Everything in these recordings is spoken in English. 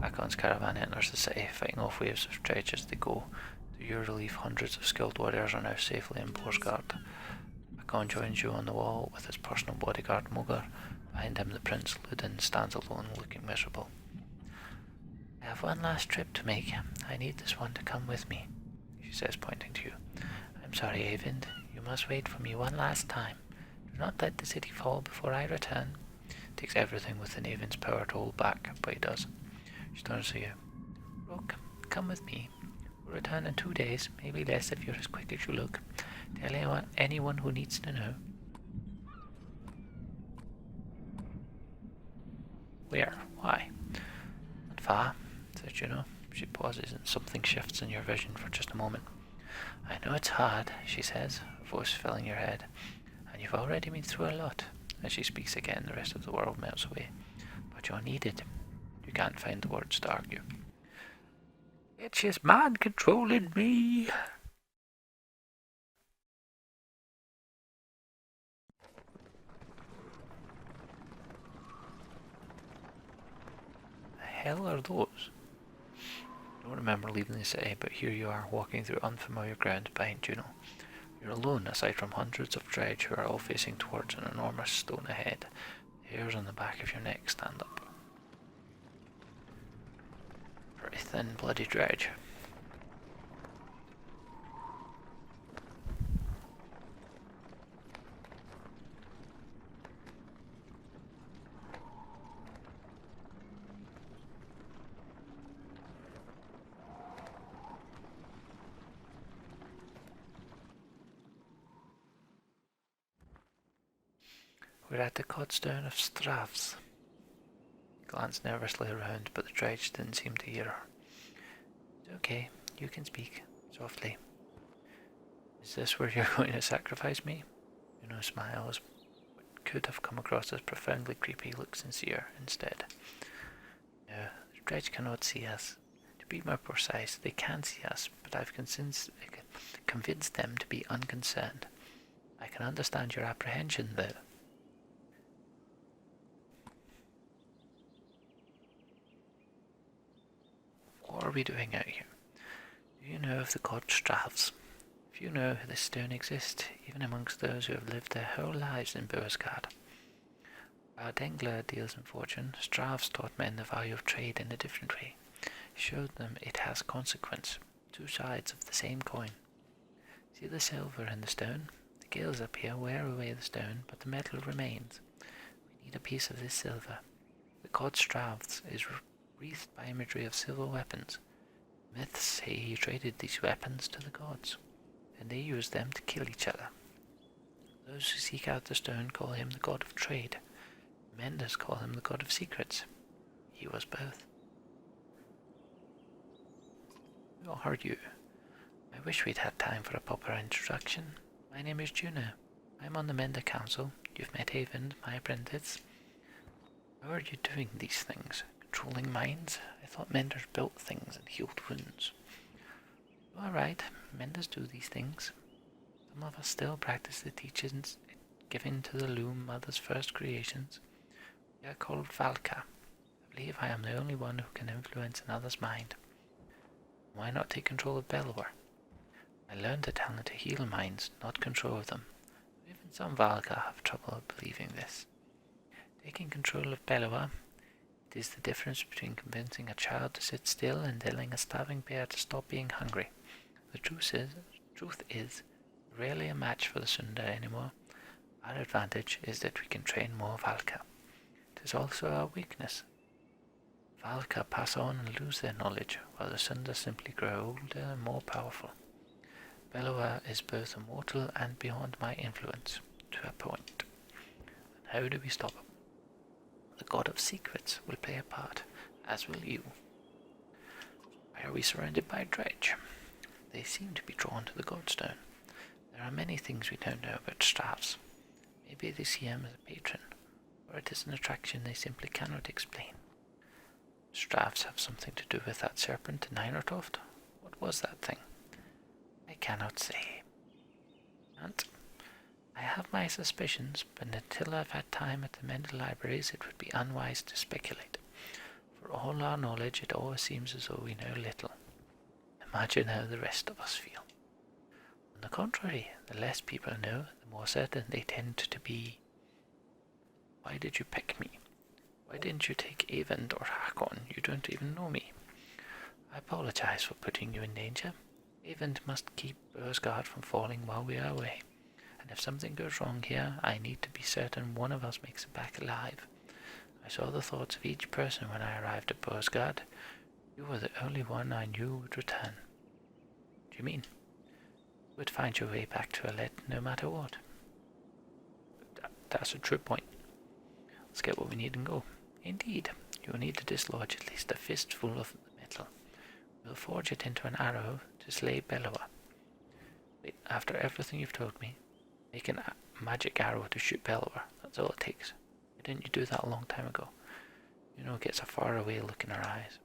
Hakon's caravan enters the city, fighting off waves of dredge as they go. To your relief, hundreds of skilled warriors are now safely in Borsgard. Hakon joins you on the wall with his personal bodyguard Mogar. Behind him, the Prince Ludin stands alone, looking miserable. I have one last trip to make. I need this one to come with me, she says, pointing to you. I'm sorry, Eyvind. You must wait for me one last time. Do not let the city fall before I return. It takes everything within Eyvind's power to hold back, but he does. She turns to you. Rook, come with me. We'll return in 2 days, maybe less if you're as quick as you look. Tell anyone who needs to know. Where? Why? Not far, says Juno. She pauses and something shifts in your vision for just a moment. I know it's hard, she says, her voice filling your head. And you've already been through a lot. As she speaks again, the rest of the world melts away. But you're needed. You can't find the words to argue. It's his mind controlling me. The hell are those? I don't remember leaving the city, but here you are, walking through unfamiliar ground behind Juno. You're alone, aside from hundreds of dredge who are all facing towards an enormous stone ahead. The hairs on the back of your neck stand up. Very thin, bloody dredge. We're at the codstone of Stravs. He glanced nervously around, but the dredge didn't seem to hear her. It's okay, you can speak, softly. Is this where you're going to sacrifice me? Juno smiles, but could have come across as profoundly creepy, looks sincere instead. No, the dredge cannot see us. To be more precise, they can see us, but I've convinced them to be unconcerned. I can understand your apprehension, though. What are we doing out here? Do you know of the god Stravs? If you know this stone exists, even amongst those who have lived their whole lives in Borsgard. While Dengler deals in fortune, Stravs taught men the value of trade in a different way. He showed them it has consequence, 2 sides of the same coin. See the silver in the stone? The gales up here wear away the stone, but the metal remains. We need a piece of this silver. The god Stravs is wreathed by imagery of silver weapons. Myths say he traded these weapons to the gods, and they used them to kill each other. Those who seek out the stone call him the god of trade. Menders call him the god of secrets. He was both. Who are you? I wish we'd had time for a proper introduction. My name is Juno. I'm on the Mender Council. You've met Eyvind, my apprentice. How are you doing these things? Controlling minds? I thought Menders built things and healed wounds. Alright, Menders do these things. Some of us still practice the teachings given to the Loom Mother's first creations. We are called Valka. I believe I am the only one who can influence another's mind. Why not take control of Bellower? I learned the talent to heal minds, not control them. Even some Valka have trouble believing this. Taking control of Bellower, it is the difference between convincing a child to sit still and telling a starving bear to stop being hungry. The truth is, rarely a match for the Sunda anymore. Our advantage is that we can train more Valka. It is also our weakness. Valka pass on and lose their knowledge, while the Sunda simply grow older and more powerful. Bellower is both immortal and beyond my influence, to a point. And how do we stop him? The god of secrets will play a part, as will you. Why are we surrounded by dredge? They seem to be drawn to the godstone. There are many things we don't know about Stravs. Maybe they see him as a patron, or it is an attraction they simply cannot explain. Stravs have something to do with that serpent in Heinertoft? What was that thing? I cannot say. And I have my suspicions, but until I've had time at the Mendel libraries, it would be unwise to speculate. For all our knowledge, it always seems as though we know little. Imagine how the rest of us feel. On the contrary, the less people know, the more certain they tend to be. Why did you pick me? Why didn't you take Avon or Hakon? You don't even know me. I apologize for putting you in danger. Avon must keep Bursgard from falling while we are away. And if something goes wrong here, I need to be certain one of us makes it back alive. I saw the thoughts of each person when I arrived at Bursgard. You were the only one I knew would return. Do you mean? You would find your way back to Alet no matter what. That's a true point. Let's get what we need and go. Indeed, you will need to dislodge at least a fistful of the metal. We'll forge it into an arrow to slay Bellower. Wait, after everything you've told me, make a magic arrow to shoot Bellower. That's all it takes. Why didn't you do that a long time ago? You know, it gets a faraway look in her eyes.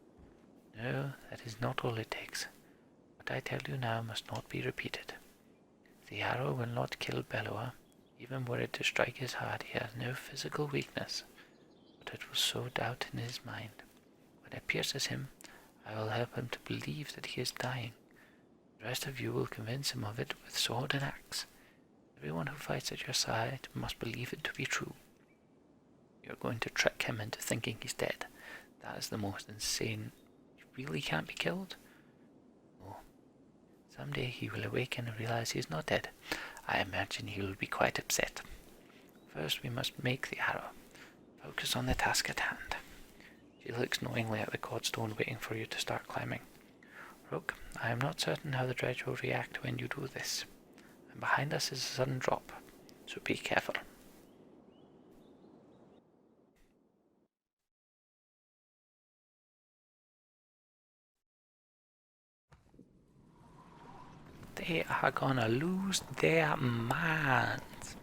No, that is not all it takes. What I tell you now must not be repeated. The arrow will not kill Bellower. Even were it to strike his heart, he has no physical weakness, but it will sow doubt in his mind. When it pierces him, I will help him to believe that he is dying. The rest of you will convince him of it with sword and axe. Everyone who fights at your side must believe it to be true. You're going to trick him into thinking he's dead. That is the most insane. He really can't be killed? No. Someday he will awaken and realize he is not dead. I imagine he will be quite upset. First we must make the arrow. Focus on the task at hand. She looks knowingly at the codstone waiting for you to start climbing. Rook, I am not certain how the dredge will react when you do this. And behind us is a sudden drop, so be careful. They are gonna lose their minds.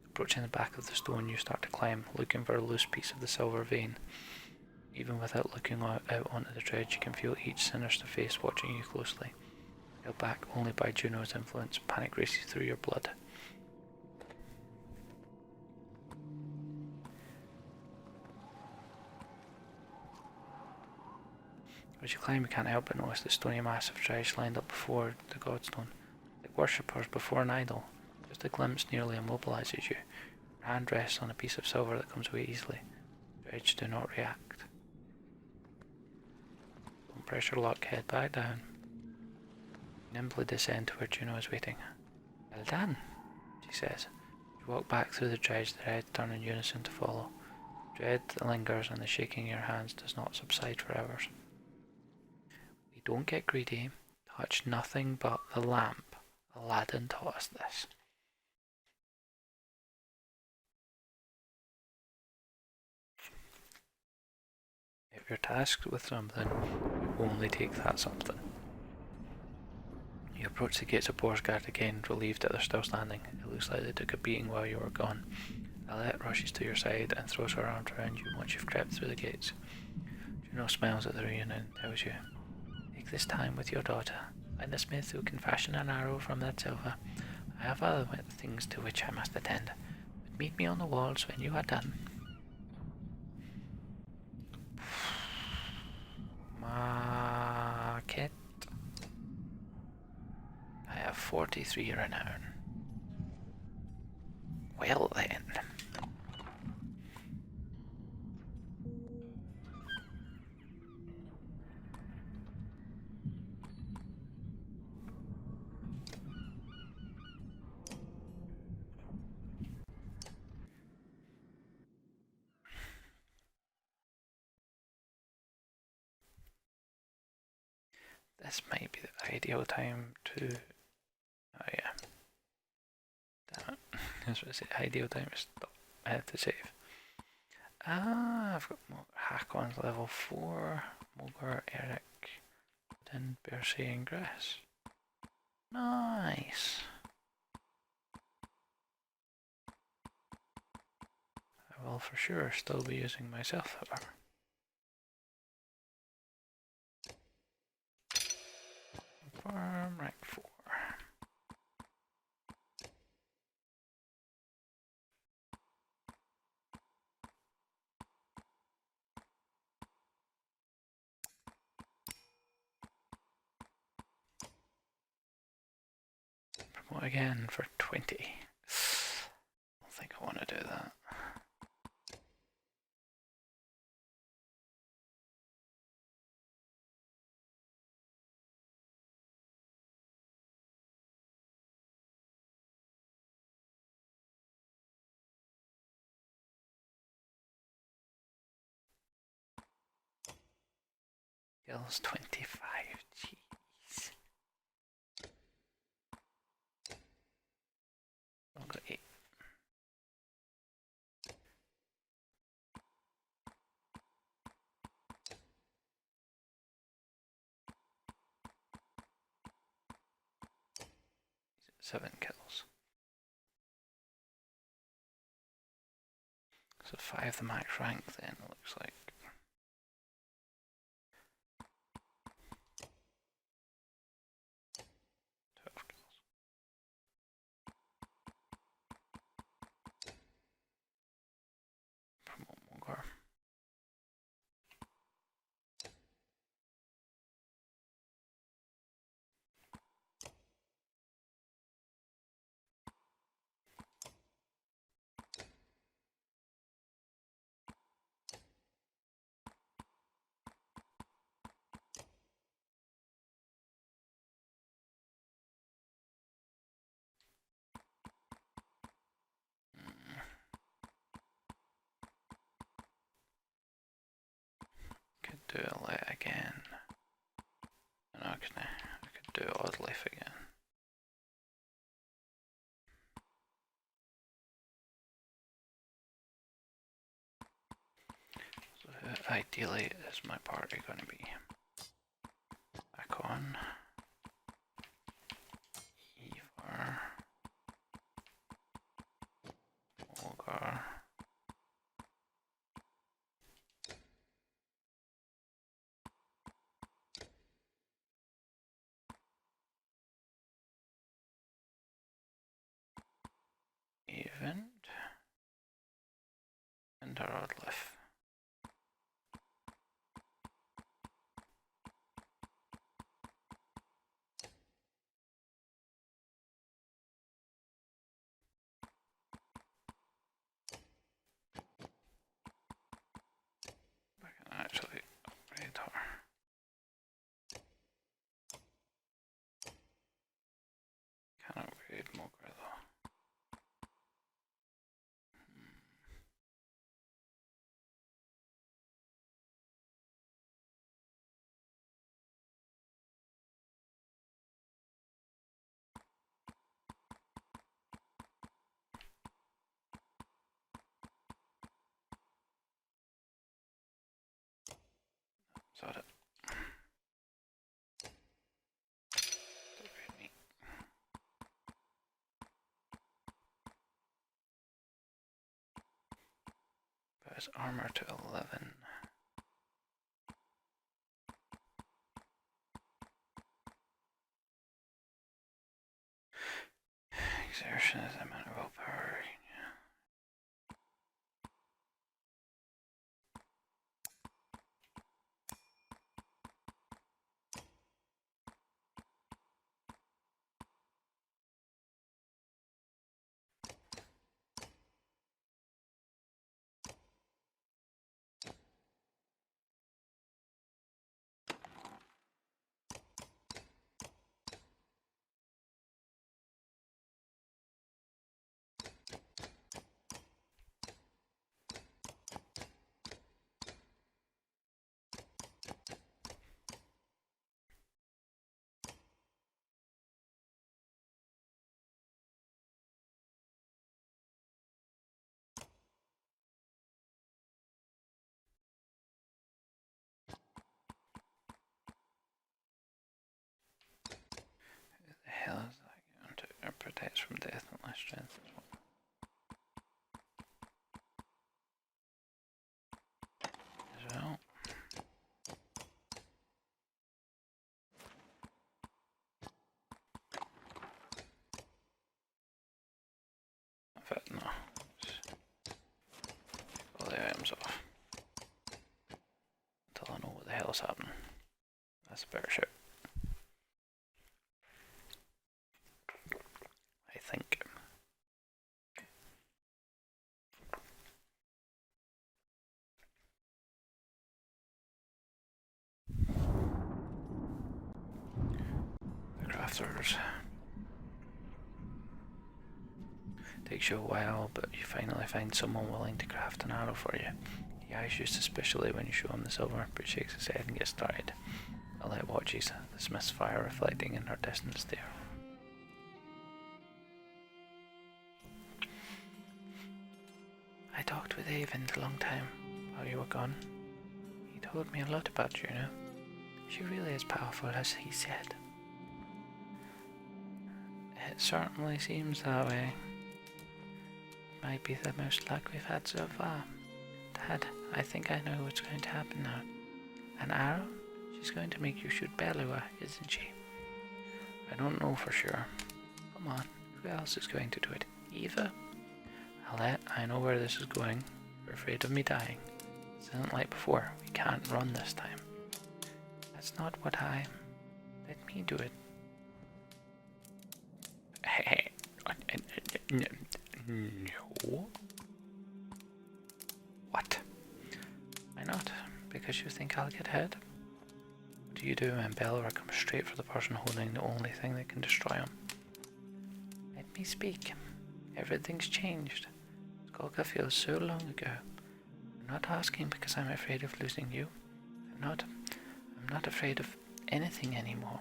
Approaching the back of the stone, you start to climb, looking for a loose piece of the silver vein. Even without looking out onto the dredge, you can feel each sinister face watching you closely. Held back only by Juno's influence, panic races through your blood. As you climb, you can't help but notice the stony mass of dredge lined up before the godstone. Like worshippers before an idol. Just a glimpse nearly immobilizes you. Your hand rests on a piece of silver that comes away easily. Dredge do not react. Don't pressure lock, head back down. Nimbly descend to where Juno is waiting. Well done, she says. You walk back through the dredge, the heads turn in unison to follow. Dread that lingers and the shaking in your hands does not subside for hours. We don't get greedy. Touch nothing but the lamp. Aladdin taught us this. If you're tasked with something, you only take that something. You approach the gates of Borsgard again, relieved that they're still standing. It looks like they took a beating while you were gone. Alette rushes to your side and throws her arms around you once you've crept through the gates. Juno smiles at the reunion and tells you, take this time with your daughter. Find a smith who can fashion an arrow from that silver. I have other things to which I must attend, but meet me on the walls when you are done. Market. I have 43 renown. Well then. This might be the ideal time to... Oh yeah. Damn it. That's what I say. Ideal time to stop. I have to save. I've got Hakon's level 4. Mulgar, Eric, then Bercy and Grass. Nice. I will for sure still be using myself, however. Farm rank 4. again for 20. I don't think I want to do that. Kills 25, jeez. I'll go 8. He's at 7 kills. So 5 the max rank then, it looks like. Could do a let again. No, I could do odd life again. So ideally is my party going to be back on Evar, Olgar, Event, and Oddliff. I can actually upgrade her. Can upgrade Mogra though. So that upgrade me. But his armor to 11. Exertion is the amount of willpower. The hell is that going to? It protects from death and less strength as well. In fact, no. All the items off. Until I know what the hell's happening. That's a better ship. crafters. Takes you a while, but you finally find someone willing to craft an arrow for you. He eyes you suspiciously when you show him the silver, but shakes his head and gets started. Alette watches, the smith's fire reflecting in her distant stare. I talked with Avon a long time while you were gone. He told me a lot about Juno. She really is powerful, as he said. It certainly seems that way. Might be the most luck we've had so far. Dad, I think I know what's going to happen now. An arrow? She's going to make you shoot Bellower, isn't she? I don't know for sure. Come on, who else is going to do it? Eva? Alette, I know where this is going. You're afraid of me dying. This isn't like before. We can't run this time. That's not what I... Let me do it. Hey, no. What? Why not? Because you think I'll get hurt? What do you do when Bellower comes straight for the person holding the only thing that can destroy him? Let me speak. Everything's changed. Saga feels so long ago. I'm not asking because I'm afraid of losing you. I'm not afraid of anything anymore.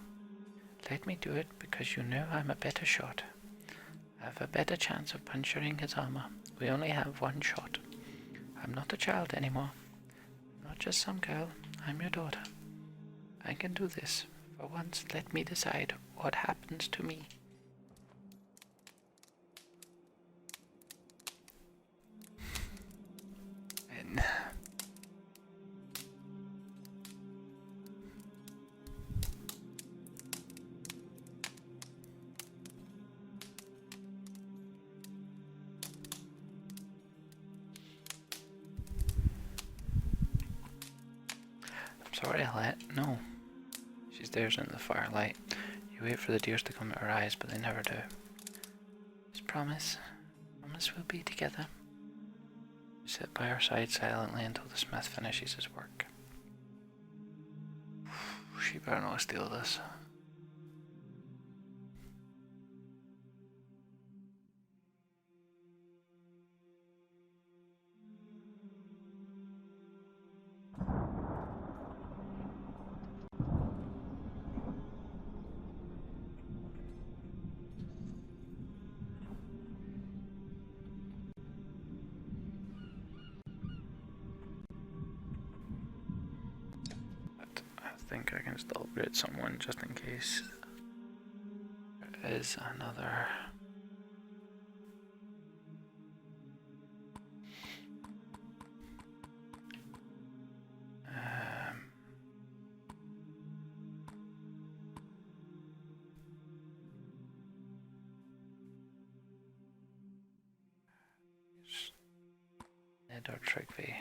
Let me do it because you know I'm a better shot. I have a better chance of puncturing his armor. We only have one shot. I'm not a child anymore. I'm not just some girl. I'm your daughter. I can do this. For once, let me decide what happens to me. And... Sorry, Alette. No. She stares into the firelight. You wait for the tears to come to her eyes, but they never do. Just promise. Promise we'll be together. You sit by her side silently until the smith finishes his work. She better not steal this. I think I can still upgrade someone just in case there is another. Ned or Trigby.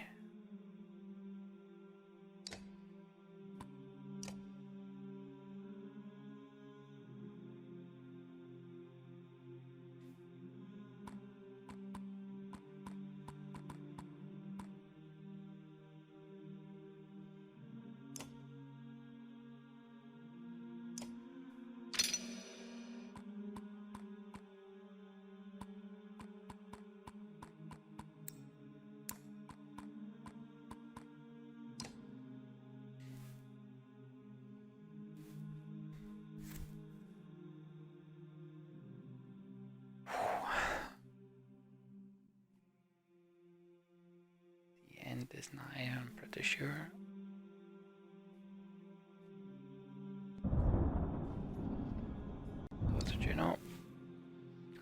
Is nigh, I'm pretty sure. What did you know?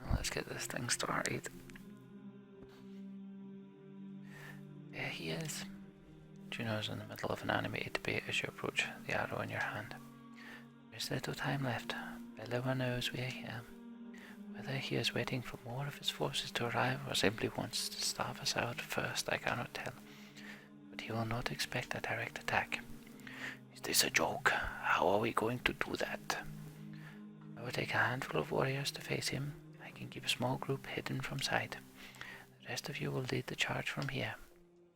Well, let's get this thing started. There he is. Juno's in the middle of an animated debate as you approach, the arrow in your hand. There's little time left. Bellower knows we're here. Whether he is waiting for more of his forces to arrive or simply wants to starve us out first, I cannot tell. But he will not expect a direct attack. Is this a joke? How are we going to do that? I will take a handful of warriors to face him. I can keep a small group hidden from sight. The rest of you will lead the charge from here.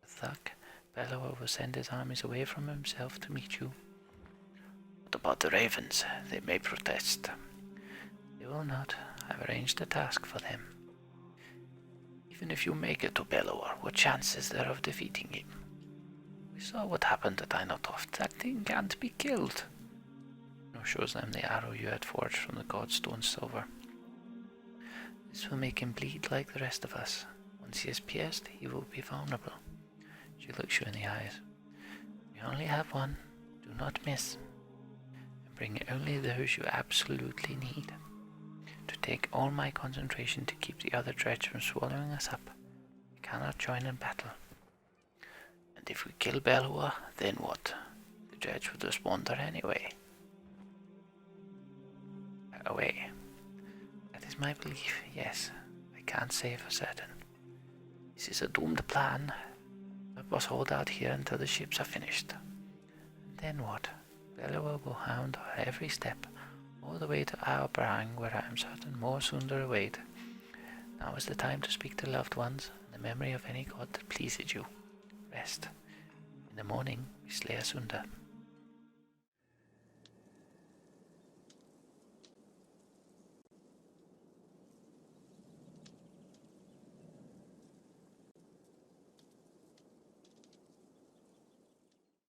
With luck, Bellower will send his armies away from himself to meet you. What about the ravens? They may protest. will not. I've arranged a task for them. Even if you make it to Bellower, what chance is there of defeating him? We saw what happened at Einothoft. That thing can't be killed. No shows them the arrow you had forged from the godstone silver. This will make him bleed like the rest of us. Once he is pierced, he will be vulnerable. She looks you in the eyes. You only have one. Do not miss. And bring only those you absolutely need. To take all my concentration to keep the other dredge from swallowing us up. We cannot join in battle. And if we kill Bellower, then what? The dredge would just wander anyway. Away. That is my belief, yes. I can't say for certain. This is a doomed plan. I must hold out here until the ships are finished. And then what? Bellower will hound our every step, all the way to our Brang, where I am certain more sooner await. Now is the time to speak to loved ones, and the memory of any god that pleases you. Rest. In the morning we slay Asunda.